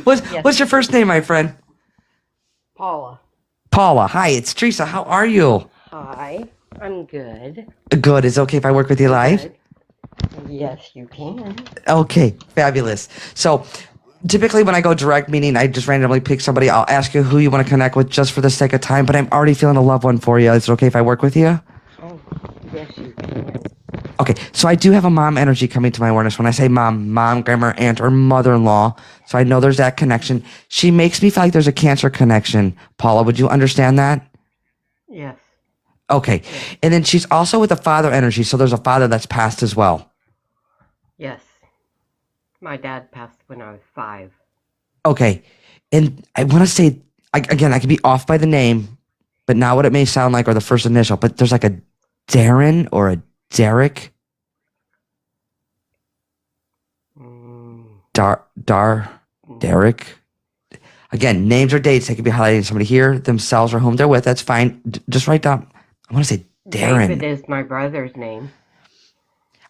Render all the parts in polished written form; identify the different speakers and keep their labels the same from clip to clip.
Speaker 1: Yes,
Speaker 2: What's your first name, my friend?
Speaker 1: Paula.
Speaker 2: Paula. Hi, it's Teresa. How are you?
Speaker 1: Hi, I'm good.
Speaker 2: Good. Is it okay if I work with you live?
Speaker 1: Good. Yes, you can.
Speaker 2: Okay, fabulous. So typically when I go direct, meaning I just randomly pick somebody, I'll ask you who you want to connect with just for the sake of time, but I'm already feeling a loved one for you. Is it okay if I work with you?
Speaker 1: Oh, yes, you can.
Speaker 2: Okay, so I do have a mom energy coming to my awareness. When I say mom, grandma, aunt, or mother-in-law, so I know there's that connection. She makes me feel like there's a cancer connection. Paula, would you understand that?
Speaker 1: Yes,
Speaker 2: Okay,
Speaker 1: yes,
Speaker 2: and then she's also with a father energy, so there's a father that's passed as well.
Speaker 1: yes. My dad passed when I was 5.
Speaker 2: Okay, and I want to say, again, I could be off by the name, but not what it may sound like or the first initial, but there's like a Darren or a Derek.
Speaker 1: Mm, mm,
Speaker 2: Derek. Again, names or dates, they could be highlighting somebody here, themselves, or whom they're with. That's fine. Just write down. I want to say
Speaker 1: David
Speaker 2: Darren.
Speaker 1: is my brother's name.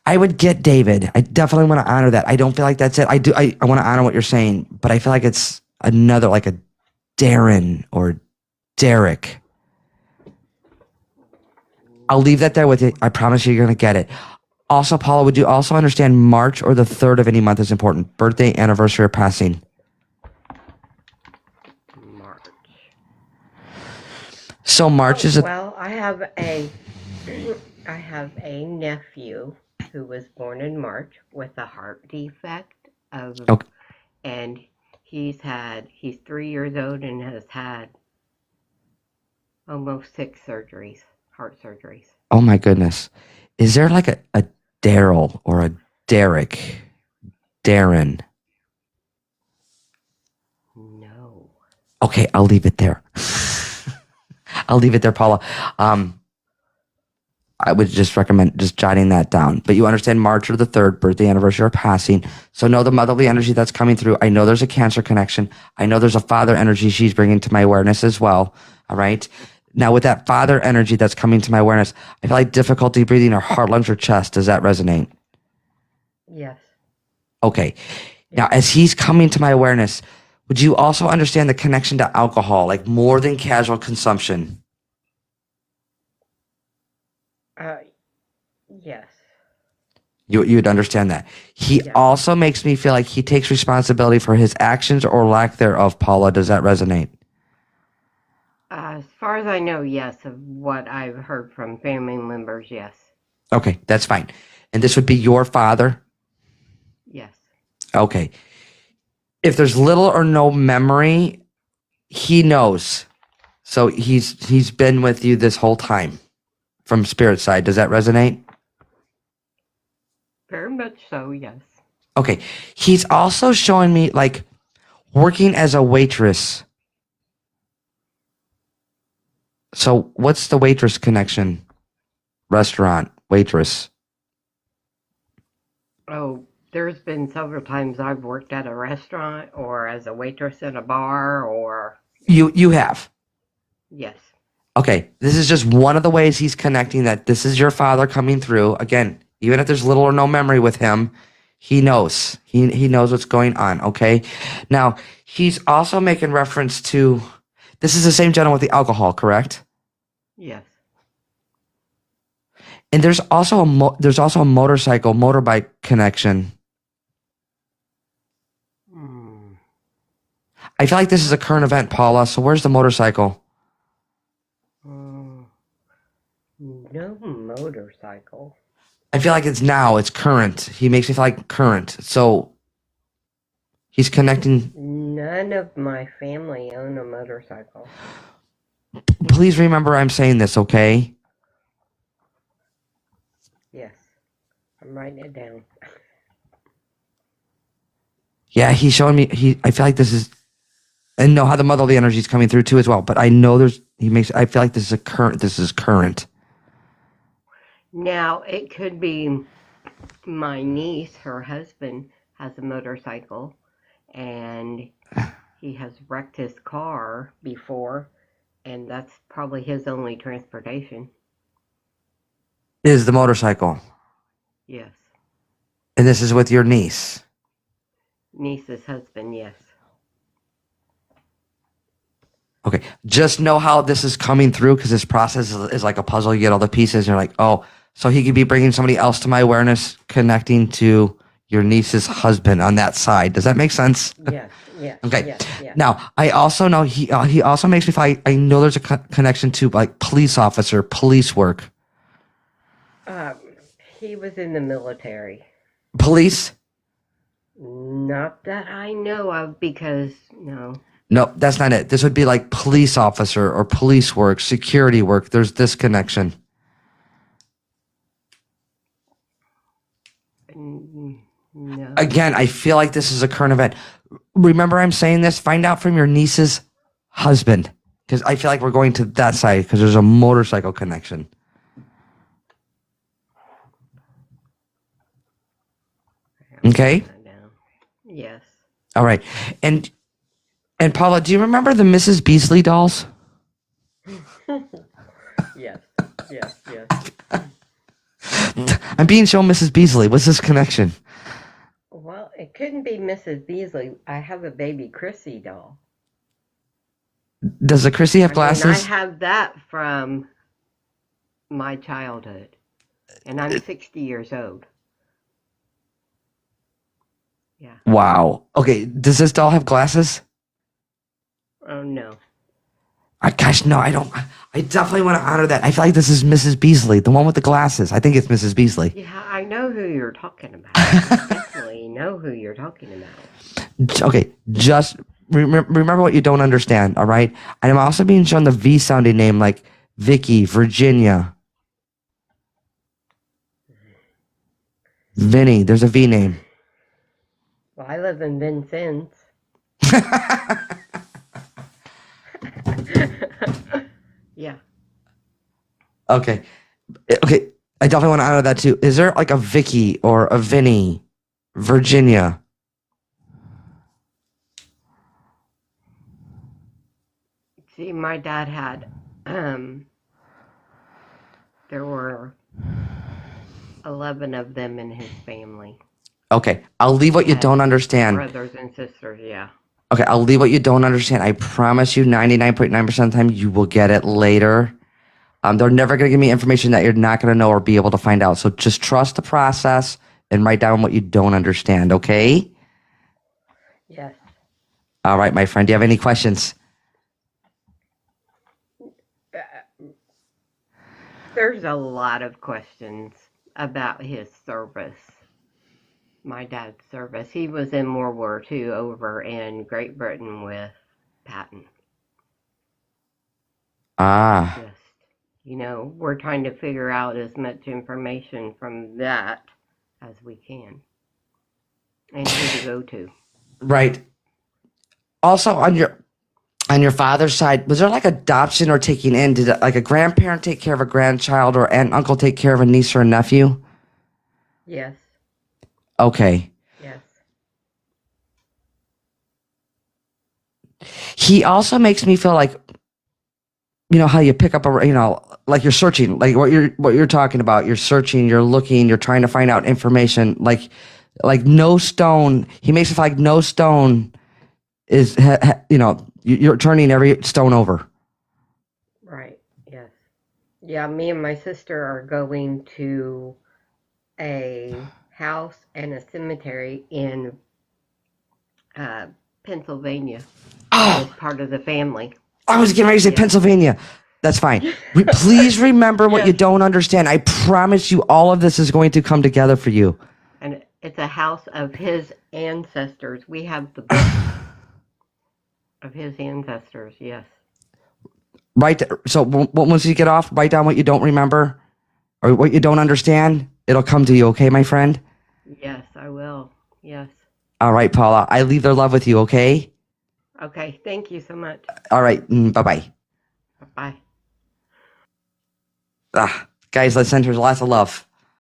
Speaker 2: I would get David. I definitely want to honor that. I don't feel like that's it. I do. I want to honor what you're saying, but I feel like it's another, like a Darren or Derek. I'll leave that there with you. I promise you, you're going to get it. Also, Paula, would you also understand March or the 3rd of any month is important? Birthday, anniversary, or passing?
Speaker 1: March.
Speaker 2: So March is a...
Speaker 1: Well, I have a nephew who was born in March with a heart defect
Speaker 2: Okay.
Speaker 1: and he's 3 years old and has had almost 6 surgeries, heart surgeries.
Speaker 2: Oh my goodness. Is there like a Daryl or a Derek? Darren?
Speaker 1: No.
Speaker 2: Okay, I'll leave it there. I'll leave it there, Paula. I would just recommend just jotting that down. But you understand March or the 3rd, birthday, anniversary, or passing. So know the motherly energy that's coming through. I know there's a cancer connection. I know there's a father energy she's bringing to my awareness as well. All right. Now, with that father energy that's coming to my awareness, I feel like difficulty breathing or heart, lungs, or chest. Does that resonate?
Speaker 1: Yes.
Speaker 2: Okay. Now, as he's coming to my awareness, would you also understand the connection to alcohol, like more than casual consumption?
Speaker 1: Uh, yes.
Speaker 2: You'd understand that. He
Speaker 1: Yes.
Speaker 2: also makes me feel like he takes responsibility for his actions or lack thereof, Paula. Does that resonate?
Speaker 1: As far as I know, yes. Of what I've heard from family members, yes.
Speaker 2: Okay, that's fine. And this would be your father?
Speaker 1: Yes.
Speaker 2: Okay. If there's little or no memory, he knows. So he's been with you this whole time from spirit side. Does that resonate?
Speaker 1: Very much so, yes.
Speaker 2: Okay. He's also showing me like working as a waitress. So what's the waitress connection? Restaurant, waitress.
Speaker 1: Oh, there's been several times I've worked at a restaurant or as a waitress in a bar or
Speaker 2: You have.
Speaker 1: yes.
Speaker 2: Okay. This is just one of the ways he's connecting that this is your father coming through. Again, even if there's little or no memory with him, he knows. He knows what's going on. Okay. Now he's also making reference to this is the same gentleman with the alcohol, correct?
Speaker 1: Yes.
Speaker 2: And there's also a motorcycle, motorbike connection.
Speaker 1: Hmm.
Speaker 2: I feel like this is a current event, Paula. So where's the motorcycle?
Speaker 1: No motorcycle.
Speaker 2: I feel like it's now. It's current. He makes me feel like current. So he's connecting.
Speaker 1: None of my family own a motorcycle.
Speaker 2: Please remember I'm saying this, okay?
Speaker 1: Yes. I'm writing it down.
Speaker 2: Yeah, he's showing me. I feel like this is, and know how the motherly energy is coming through too as well. But I know I feel like this is a current. This is current.
Speaker 1: Now, it could be my niece, her husband, has a motorcycle, and he has wrecked his car before, and that's probably his only transportation.
Speaker 2: Is the motorcycle,
Speaker 1: Yes.
Speaker 2: and this is with your niece.
Speaker 1: Niece's husband, yes.
Speaker 2: Okay. Just know how this is coming through because this process is like a puzzle. You get all the pieces and you're like, oh, so he could be bringing somebody else to my awareness, connecting to your niece's husband on that side. Does that make sense?
Speaker 1: Yes, yes,
Speaker 2: Okay.
Speaker 1: yes, yes.
Speaker 2: Now, I also know he also makes me feel like I know there's a connection to like police officer, police work.
Speaker 1: He was in the military.
Speaker 2: Police?
Speaker 1: Not that I know of, because no.
Speaker 2: No, that's not it. This would be like police officer or police work, security work. There's this connection.
Speaker 1: No.
Speaker 2: Again, I feel like this is a current event. Remember, I'm saying this. Find out from your niece's husband, because I feel like we're going to that side because there's a motorcycle connection. Okay.
Speaker 1: Yes.
Speaker 2: All right. And Paula, do you remember the Mrs. Beasley dolls?
Speaker 1: Yes. Yes. Yes.
Speaker 2: I'm being shown Mrs. Beasley. What's this connection?
Speaker 1: Well, it couldn't be Mrs. Beasley. I have a baby Chrissy doll.
Speaker 2: Does the Chrissy have glasses?
Speaker 1: I have that from my childhood, and I'm 60 years old. Yeah.
Speaker 2: Wow. Okay. Does this doll have glasses?
Speaker 1: Oh, no.
Speaker 2: Gosh, no, I don't. I definitely want to honor that. I feel like this is Mrs. Beasley, the one with the glasses. I think it's Mrs. Beasley.
Speaker 1: Yeah, I know who you're talking about. I definitely know who you're talking about.
Speaker 2: Okay, just remember what you don't understand, all right? And I'm also being shown the V-sounding name like Vicky, Virginia, Vinny. There's a V name.
Speaker 1: Well, I live in Vincennes. Yeah.
Speaker 2: Okay. Okay. I definitely want to honor that too. Is there like a Vicky or a Vinny, Virginia?
Speaker 1: See, my dad had, there were 11 of them in his family.
Speaker 2: Okay. I'll leave what you don't understand.
Speaker 1: Brothers and sisters, yeah.
Speaker 2: Okay, I'll leave what you don't understand. I promise you 99.9% of the time you will get it later. They're never going to give me information that you're not going to know or be able to find out. So just trust the process and write down what you don't understand, okay?
Speaker 1: Yes.
Speaker 2: All right, my friend. Do you have any questions?
Speaker 1: There's a lot of questions about his service. My dad's service. He was in World War II over in Great Britain with Patton.
Speaker 2: Ah.
Speaker 1: Just, we're trying to figure out as much information from that as we can. And who to go to.
Speaker 2: Right. Also, on your father's side, was there like adoption or taking in? Did like a grandparent take care of a grandchild or aunt and uncle take care of a niece or a nephew?
Speaker 1: Yes.
Speaker 2: Okay.
Speaker 1: Yes.
Speaker 2: He also makes me feel like, how you pick up like you're searching, like what you're talking about. You're searching, you're looking, you're trying to find out information. Like no stone. He makes it feel like no stone is, you're turning every stone over.
Speaker 1: Right. Yes. Yeah. Me and my sister are going to a house and a cemetery in Pennsylvania as part of the family.
Speaker 2: I was getting ready to say Pennsylvania. That's fine. Please remember what you don't understand. I promise you all of this is going to come together for you.
Speaker 1: And it's a house of his ancestors. We have the book of his ancestors, yes.
Speaker 2: Right. So once you get off, write down what you don't remember or what you don't understand. It'll come to you, okay, my friend?
Speaker 1: Yes, I will. Yes.
Speaker 2: All right, Paula. I leave their love with you, okay?
Speaker 1: Okay, thank you so much.
Speaker 2: All right, bye-bye.
Speaker 1: Bye.
Speaker 2: Guys, let's send her lots of love.